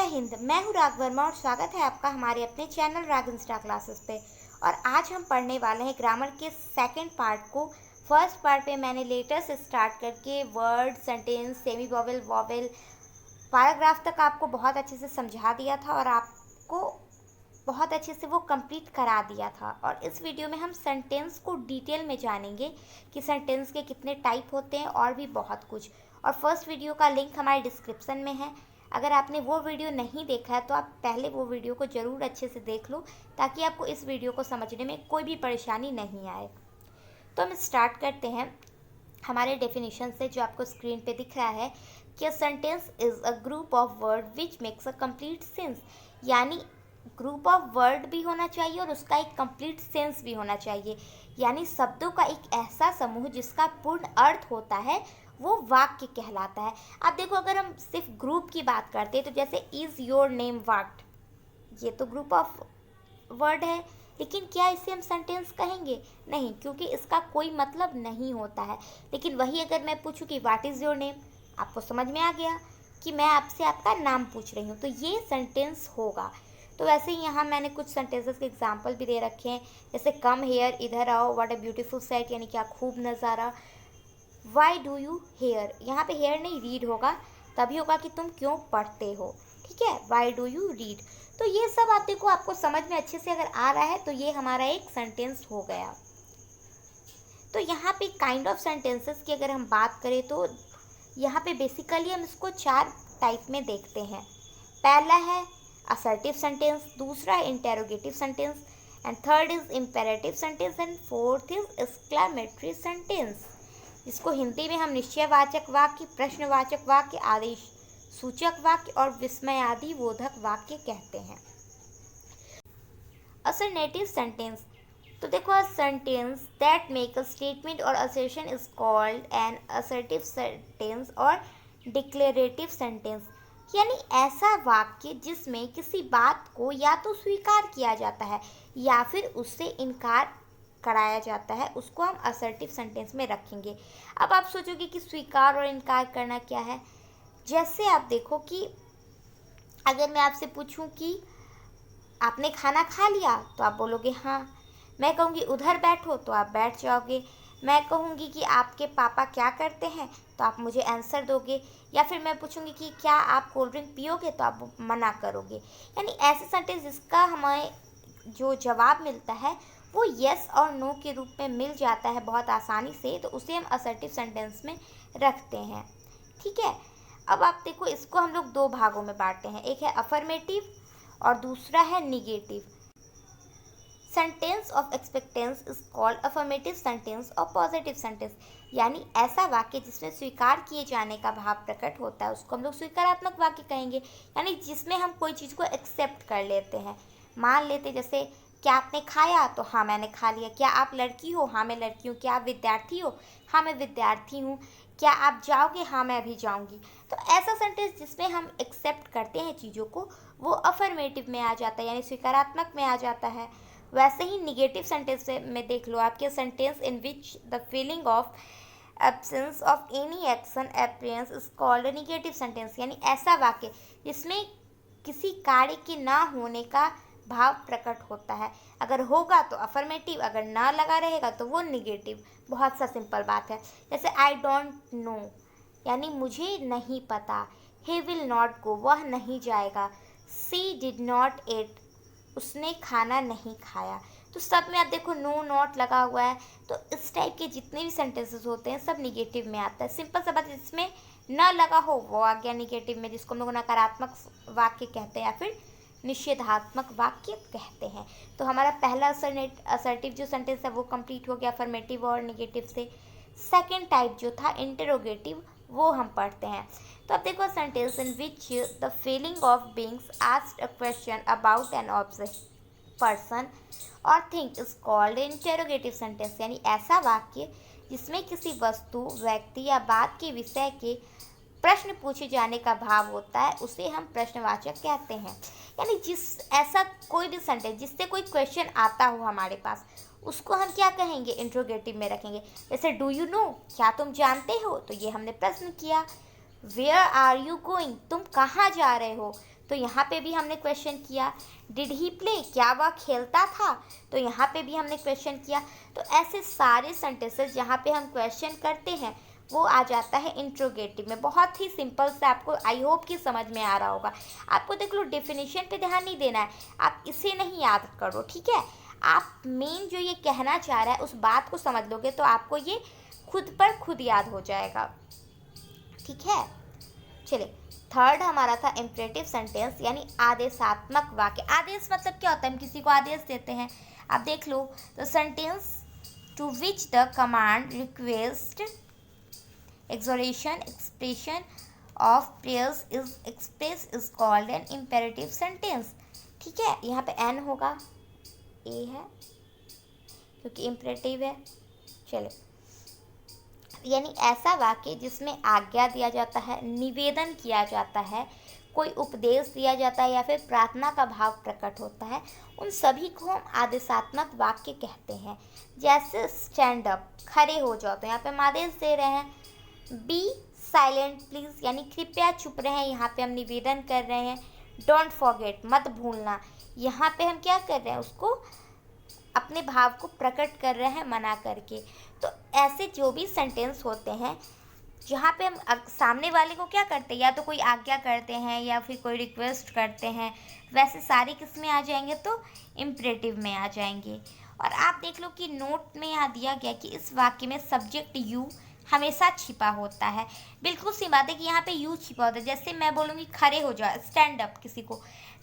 हिंद, मैं हूँ राग वर्मा और स्वागत है आपका हमारे अपने चैनल राग इंस्टा क्लासेस पे। और आज हम पढ़ने वाले हैं ग्रामर के सेकंड पार्ट को। फर्स्ट पार्ट पे मैंने लेटर से स्टार्ट करके word, sentence, semi vowel, vowel, paragraph तक आपको बहुत अच्छे से समझा दिया था और आपको बहुत अच्छे से वो कंप्लीट करा दिया था। और इस वीडियो में हम सेंटेंस को डिटेल में जानेंगे कि सेंटेंस के कितने टाइप होते हैं और भी बहुत कुछ। और फर्स्ट वीडियो का लिंक हमारे डिस्क्रिप्शन में है। अगर आपने वो वीडियो नहीं देखा है तो आप पहले वो वीडियो को ज़रूर अच्छे से देख लो ताकि आपको इस वीडियो को समझने में कोई भी परेशानी नहीं आए। तो हम स्टार्ट करते हैं हमारे डेफिनेशन से, जो आपको स्क्रीन पे दिख रहा है कि a sentence is a group of word which makes a complete sense. यानी ग्रुप ऑफ वर्ड भी होना चाहिए और उसका एक कंप्लीट सेंस भी होना चाहिए। यानी शब्दों का एक ऐसा समूह जिसका पूर्ण अर्थ होता है वो वाक्य कहलाता है। अब देखो, अगर हम सिर्फ ग्रुप की बात करते हैं तो जैसे इज़ योर नेम व्हाट, ये तो ग्रुप ऑफ वर्ड है, लेकिन क्या इसे हम सेंटेंस कहेंगे? नहीं, क्योंकि इसका कोई मतलब नहीं होता है। लेकिन वही अगर मैं पूछूं कि व्हाट इज़ योर नेम, आपको समझ में आ गया कि मैं आपसे आपका नाम पूछ रही हूँ, तो ये सेंटेंस होगा। तो वैसे ही यहाँ मैंने कुछ सेंटेंसेस के एग्जाम्पल भी दे रखे हैं, जैसे कम हेयर, इधर आओ, व्हाट अ ब्यूटीफुल साइट, यानी क्या खूब नज़ारा। वाई डू यू हेयर, यहाँ पे हेयर नहीं रीड होगा, तभी होगा कि तुम क्यों पढ़ते हो। ठीक है, वाई डू यू रीड। तो ये सब आप देखो, आपको समझ में अच्छे से अगर आ रहा है तो ये हमारा एक सेंटेंस हो गया। तो यहाँ पे काइंड ऑफ सेंटेंसेस की अगर हम बात करें तो यहाँ पे बेसिकली हम इसको 4 टाइप में देखते हैं। पहला है असर्टिव सेंटेंस, दूसरा है interrogative sentence, and third is imperative sentence, and fourth is exclamatory sentence, जिसको हिंदी में हम निश्चयवाचक वाक्य, प्रश्नवाचक वाक्य, आदेश सूचक वाक्य और विस्मयादि बोधक वाक्य कहते हैं। असर्टिव सेंटेंस, तो देखो, a sentence that make a statement or assertion is called an assertive sentence or declarative sentence. यानी ऐसा वाक्य जिसमें किसी बात को या तो स्वीकार किया जाता है या फिर उससे इनकार कराया जाता है, उसको हम असर्टिव सेंटेंस में रखेंगे। अब आप सोचोगे कि स्वीकार और इनकार करना क्या है। जैसे आप देखो कि अगर मैं आपसे पूछूं कि आपने खाना खा लिया तो आप बोलोगे हाँ। मैं कहूँगी उधर बैठो तो आप बैठ जाओगे। मैं कहूँगी कि आपके पापा क्या करते हैं तो आप मुझे आंसर दोगे। या फिर मैं पूछूँगी कि क्या आप कोल्ड ड्रिंक पियोगे तो आप मना करोगे। यानी ऐसे सेंटेंस जिसका हमें जो जवाब मिलता है वो येस और नो के रूप में मिल जाता है बहुत आसानी से, तो उसे हम असर्टिव सेंटेंस में रखते हैं। ठीक है, अब आप देखो, इसको हम लोग 2 भागों में बांटते हैं, एक है अफर्मेटिव और दूसरा है negative. Sentence of expectance is called affirmative sentence or positive sentence. यानी ऐसा वाक्य जिसमें स्वीकार किए जाने का भाव प्रकट होता है उसको हम लोग स्वीकारात्मक वाक्य कहेंगे। यानी जिसमें हम कोई चीज़ को एक्सेप्ट कर लेते हैं। मान लेते, जैसे क्या आपने खाया तो हाँ मैंने खा लिया। क्या आप लड़की हो? हाँ मैं लड़की हूँ। क्या आप विद्यार्थी हो? हाँ मैं विद्यार्थी हूँ। क्या आप जाओगे? हाँ मैं अभी जाऊँगी। तो ऐसा सेंटेंस जिसमें हम एक्सेप्ट करते हैं चीज़ों को, वो अफर्मेटिव में आ जाता है, यानी स्वीकारात्मक में आ जाता है। वैसे ही निगेटिव सेंटेंस में देख लो, आपके sentence in which the feeling of absence of any action appearance is called a negative sentence. यानी ऐसा वाक्य जिसमें किसी कार्य के ना होने का भाव प्रकट होता है। अगर होगा तो अफर्मेटिव, अगर ना लगा रहेगा तो वो निगेटिव। बहुत सा सिंपल बात है। जैसे आई डोंट नो, यानी मुझे नहीं पता। ही विल नॉट गो, वह नहीं जाएगा। सी डिड नॉट एट, उसने खाना नहीं खाया। तो सब में आप देखो नो नॉट लगा हुआ है। तो इस टाइप के जितने भी सेंटेंसेस होते हैं सब निगेटिव में आता है। सिंपल सा बात है, जिसमें न लगा हो वो आ गया निगेटिव में, जिसको हम लोग नकारात्मक वाक्य कहते हैं या फिर निषेधात्मक वाक्य कहते हैं। तो हमारा पहला असर्टिव जो सेंटेंस है वो कंप्लीट हो गया अफर्मेटिव और निगेटिव से। सेकेंड टाइप जो था इंटरोगेटिव, वो हम पढ़ते हैं। तो अब देखो, sentence in which the feeling of beings asked a question about an object, person or thing is called interrogative sentence. यानी ऐसा वाक्य जिसमें किसी वस्तु, व्यक्ति या बात के विषय के प्रश्न पूछे जाने का भाव होता है उसे हम प्रश्नवाचक कहते हैं। यानी जिस ऐसा कोई भी सेंटेंस जिससे कोई क्वेश्चन आता हो हमारे पास, उसको हम क्या कहेंगे? इंट्रोगेटिव में रखेंगे। जैसे डू यू नो, क्या तुम जानते हो? तो ये हमने प्रश्न किया। वेयर आर यू गोइंग, तुम कहाँ जा रहे हो? तो यहाँ पे भी हमने क्वेश्चन किया। डिड ही प्ले, क्या वह खेलता था, तो यहाँ पे भी हमने क्वेश्चन किया। तो ऐसे सारे सेंटेंसेस जहाँ पे हम क्वेश्चन करते हैं वो आ जाता है इंट्रोगेटिव में। बहुत ही सिंपल से, आपको आई होप कि समझ में आ रहा होगा। आपको देख लो डेफिनेशन पे ध्यान नहीं देना है, आप इसे नहीं याद करो, ठीक है। आप मेन जो ये कहना चाह रहा है उस बात को समझ लोगे तो आपको ये खुद पर खुद याद हो जाएगा, ठीक है। चलिए, थर्ड हमारा था इम्परेटिव सेंटेंस यानी आदेशात्मक वाक्य। आदेश मतलब क्या होता है, हम किसी को आदेश देते हैं। आप देख लो, the sentence to which the command, request, exhortation, expression of prayers is expressed is called an imperative sentence। ठीक है, यहाँ पे n होगा, a है क्योंकि imperative है। चलो, यानी ऐसा वाक्य जिसमें आज्ञा दिया जाता है, निवेदन किया जाता है, कोई उपदेश दिया जाता है या फिर प्रार्थना का भाव प्रकट होता है, उन सभी को हम आदेशात्मक वाक्य कहते हैं। जैसे स्टैंड अप, खड़े हो जाओ, तो यहाँ पे हम आदेश दे रहे हैं। बी साइलेंट प्लीज़, यानी कृपया चुप रहें, यहाँ पे हम निवेदन कर रहे हैं। डोंट फॉरगेट, मत भूलना, यहाँ पे हम क्या कर रहे हैं, उसको अपने भाव को प्रकट कर रहे हैं मना करके। तो ऐसे जो भी सेंटेंस होते हैं जहाँ पे हम सामने वाले को क्या करते हैं, या तो कोई आज्ञा करते हैं या फिर कोई रिक्वेस्ट करते हैं, वैसे सारे किस में आ जाएंगे, तो इम्परेटिव में आ जाएंगे। और आप देख लो कि नोट में यहाँ दिया गया कि इस वाक्य में सब्जेक्ट यू हमेशा छिपा होता है। बिल्कुल सी बात है कि यहाँ पे यू छिपा होता है। जैसे मैं बोलूँगी खड़े हो जाओ, स्टैंड अप किसी को,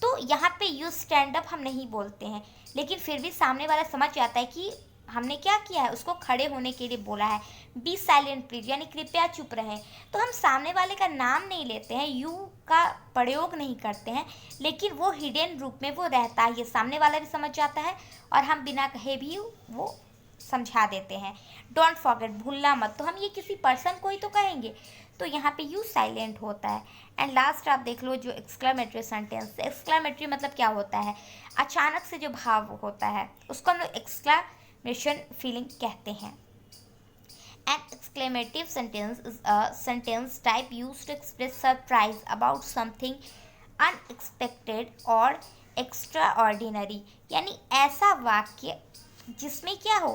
तो यहाँ पे यू स्टैंड अप हम नहीं बोलते हैं, लेकिन फिर भी सामने वाला समझ जाता है कि हमने क्या किया है, उसको खड़े होने के लिए बोला है। बी साइलेंट प्लीज, यानी कृपया चुप रहें, तो हम सामने वाले का नाम नहीं लेते हैं, यू का प्रयोग नहीं करते हैं, लेकिन वो हिडन रूप में वो रहता है, ये सामने वाला भी समझ जाता है और हम बिना कहे भी वो समझा देते हैं। डोंट फॉरगेट, भूलना मत, तो हम ये किसी पर्सन को ही तो कहेंगे, तो यहाँ पे यू साइलेंट होता है। एंड लास्ट आप देख लो जो एक्सक्लेमेटरी सेंटेंस। एक्सक्लेमेटरी मतलब क्या होता है, अचानक से जो भाव होता है उसको हम लोग एक्सक्लेमेशन फीलिंग कहते हैं। An exclamative sentence is a sentence type used to express surprise about something unexpected or extraordinary, यानी ऐसा वाक्य जिसमें क्या हो,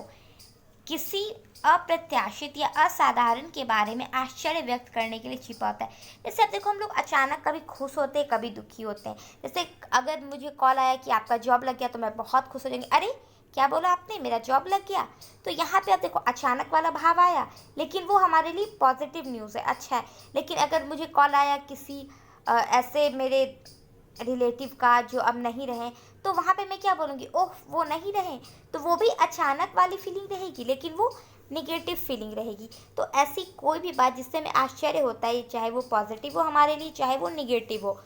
किसी अप्रत्याशित या असाधारण के बारे में आश्चर्य व्यक्त करने के लिए छिपा होता है। जैसे अब देखो, हम लोग अचानक कभी खुश होते हैं, कभी दुखी होते हैं। जैसे अगर मुझे कॉल आया कि आपका जॉब लग गया, तो मैं बहुत खुश हो जाऊंगी, अरे क्या बोला आपने, मेरा जॉब लग गया। तो यहाँ पे आप देखो अचानक वाला भाव आया, लेकिन वो हमारे लिए पॉजिटिव न्यूज़ है, अच्छा है। लेकिन अगर मुझे कॉल आया किसी ऐसे मेरे रिलेटिव का जो अब नहीं रहे, तो वहाँ पे मैं क्या बोलूँगी, ओह वो नहीं रहे, तो वो भी अचानक वाली फीलिंग रहेगी, लेकिन वो निगेटिव फीलिंग रहेगी। तो ऐसी कोई भी बात जिससे हमें आश्चर्य होता है, चाहे वो पॉजिटिव हो हमारे लिए, चाहे वो निगेटिव हो,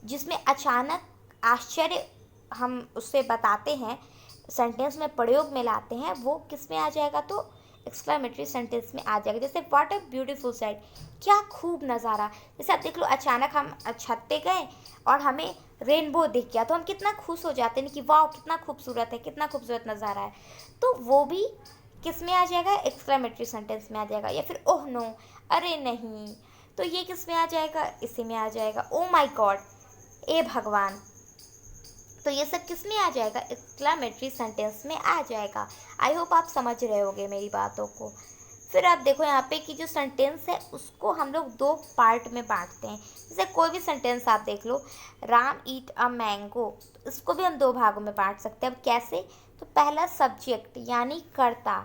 जिसमें अचानक आश्चर्य हम उससे बताते हैं, सेंटेंस में प्रयोग में लाते हैं, वो किस में आ जाएगा, तो एक्सक्लेमेटरी सेंटेंस में आ जाएगा। जैसे व्हाट अ ब्यूटीफुल साइट, क्या खूब नज़ारा। जैसे आप देख लो अचानक हम छत पे गए और हमें रेनबो दिख गया, तो हम कितना खुश हो जाते हैं कि वाह कितना खूबसूरत है, कितना खूबसूरत नज़ारा है। तो वो भी किस में आ जाएगा, एक्सक्लेमेटरी सेंटेंस में आ जाएगा। या फिर ओह नो, अरे नहीं, तो ये किस में आ जाएगा, इसी में आ जाएगा। ओ माई गॉड, ए भगवान, तो ये सब किस में आ जाएगा, एक्सक्लेमेटरी सेंटेंस में आ जाएगा। आई होप आप समझ रहे होगे मेरी बातों को। फिर आप देखो यहाँ पे कि जो सेंटेंस है उसको हम लोग दो पार्ट में बांटते हैं। जैसे कोई भी सेंटेंस आप देख लो, राम ईट अ मैंगो, तो इसको भी हम दो भागों में बांट सकते हैं। अब कैसे, तो पहला सब्जेक्ट यानी कर्ता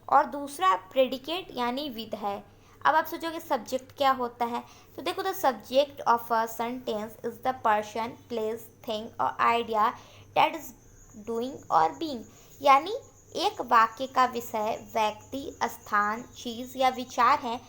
और दूसरा प्रेडिकेट यानी विध है। अब आप सोचोगे सब्जेक्ट क्या होता है, तो देखो the subject of a sentence is the person, place, thing और आइडिया दैट इज डूइंग और बीइंग, यानी एक वाक्य का विषय व्यक्ति, स्थान, चीज़ या विचार है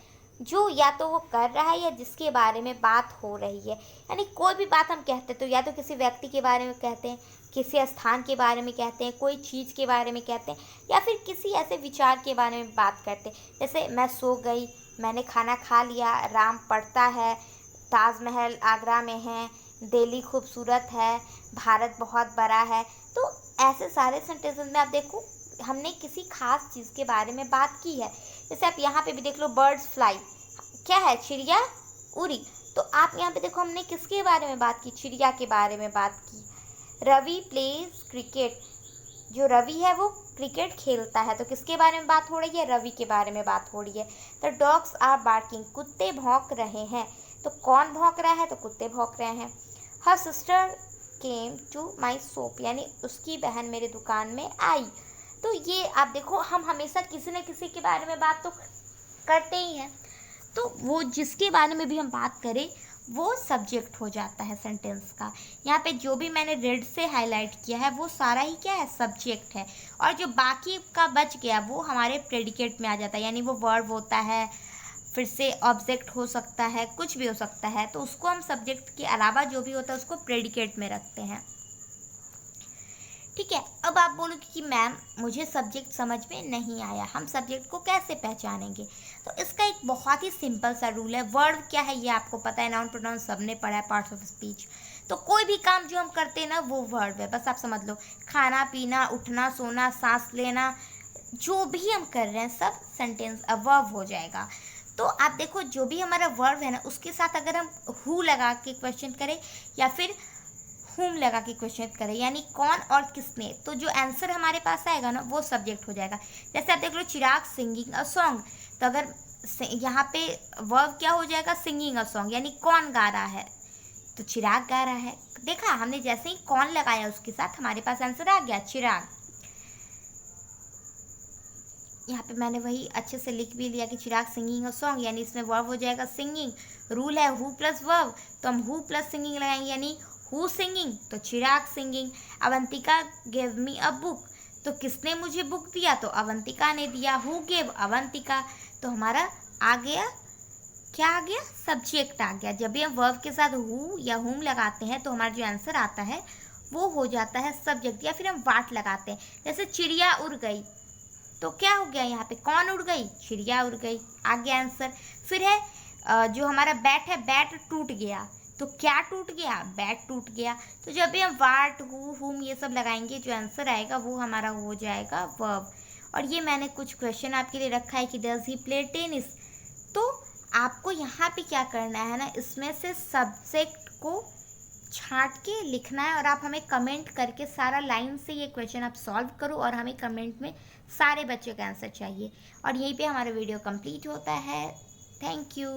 जो या तो वो कर रहा है या जिसके बारे में बात हो रही है। यानी कोई भी बात हम कहते हैं तो या तो किसी व्यक्ति के बारे में कहते हैं, किसी स्थान के बारे में कहते हैं, कोई चीज़ के बारे में कहते हैं, या फिर किसी ऐसे विचार के बारे में बात करते हैं। जैसे मैं सो गई, मैंने खाना खा लिया, राम पढ़ता है, ताजमहल आगरा में है, दिल्ली खूबसूरत है, भारत बहुत बड़ा है। तो ऐसे सारे सेंटेंसेस में आप देखो हमने किसी खास चीज़ के बारे में बात की है। जैसे आप यहाँ पे भी देख लो, बर्ड्स फ्लाई, क्या है, चिड़िया उड़ी, तो आप यहाँ पे देखो हमने किसके बारे में बात की, चिड़िया के बारे में बात की। रवि प्लेज क्रिकेट, जो रवि है वो क्रिकेट खेलता है, तो किसके बारे में बात हो रही है, रवि के बारे में बात हो रही है। द डॉग्स आर बार्किंग, कुत्ते भौंक रहे हैं, तो कौन भौंक रहा है, तो कुत्ते भौंक रहे हैं। Her sister came to my shop, यानी उसकी बहन मेरे दुकान में आई। तो ये आप देखो हम हमेशा किसी न किसी के बारे में बात तो करते ही हैं, तो वो जिसके बारे में भी हम बात करें वो सब्जेक्ट हो जाता है सेंटेंस का। यहाँ पे जो भी मैंने रेड से हाईलाइट किया है वो सारा ही क्या है, सब्जेक्ट है, और जो बाकी का बच गया वो हमारे प्रेडिकेट में आ जाता है, यानी वो वर्ब होता है, फिर से ऑब्जेक्ट हो सकता है, कुछ भी हो सकता है, तो उसको हम सब्जेक्ट के अलावा जो भी होता है उसको प्रेडिकेट में रखते हैं। ठीक है, अब आप बोलोगे कि मैम मुझे सब्जेक्ट समझ में नहीं आया, हम सब्जेक्ट को कैसे पहचानेंगे? तो इसका एक बहुत ही सिंपल सा रूल है। वर्ब क्या है ये आपको पता है, नाउन प्रोनाउन सबने पढ़ा है, पार्ट्स ऑफ स्पीच। तो कोई भी काम जो हम करते हैं ना वो वर्ब है, बस आप समझ लो। खाना पीना, उठना सोना, सांस लेना, जो भी हम कर रहे हैं सब सेंटेंस वर्ब हो जाएगा। तो आप देखो जो भी हमारा वर्ब है ना उसके साथ अगर हम हु लगा के क्वेश्चन करें या फिर हुम लगा के क्वेश्चन करें, यानी कौन और किसने, तो जो आंसर हमारे पास आएगा ना वो सब्जेक्ट हो जाएगा। जैसे आप देख लो चिराग सिंगिंग अ सॉन्ग, तो अगर यहाँ पे वर्ब क्या हो जाएगा, सिंगिंग अ सॉन्ग, यानी कौन गा रहा है, तो चिराग गा रहा है। देखा हमने जैसे ही कौन लगाया उसके साथ हमारे पास आंसर आ गया, चिराग। यहाँ पे मैंने वही अच्छे से लिख भी लिया कि चिराग सिंगिंग अ सॉन्ग, यानी इसमें वर्ब हो जाएगा सिंगिंग। रूल है हु प्लस वर्ब, तो हम हु प्लस सिंगिंग लगाएंगे, यानी हु सिंगिंग तो Chirag singing. Avantika gave me a book, तो किसने मुझे बुक दिया, तो अवंतिका ने दिया। हु गेव अवंतिका, तो हमारा आ गया क्या आ गया, सब्जेक्ट आ गया। जब भी हम वर्ब के साथ हु या हुम लगाते हैं तो हमारा जो आंसर आता है वो हो जाता है सब्जेक्ट, या फिर हम वाट लगाते हैं। जैसे चिड़िया उड़ गई, तो क्या हो गया, यहाँ पे कौन उड़ गई, चिड़िया उड़ गई, आ गया आंसर। फिर है जो हमारा बैट है, बैट टूट गया, तो क्या टूट गया, बैट टूट गया। तो जब भी हम वाट हु हुम ये सब लगाएंगे जो आंसर आएगा वो हमारा हो जाएगा वर्ब। और ये मैंने कुछ क्वेश्चन आपके लिए रखा है कि डज ही प्ले टेनिस, तो आपको यहाँ पे क्या करना है ना, इसमें से सब्जेक्ट को छांट के लिखना है और आप हमें कमेंट करके सारा लाइन से ये क्वेश्चन आप सॉल्व करो और हमें कमेंट में सारे बच्चों का आंसर चाहिए। और यहीं पे हमारा वीडियो कंप्लीट होता है। Thank you.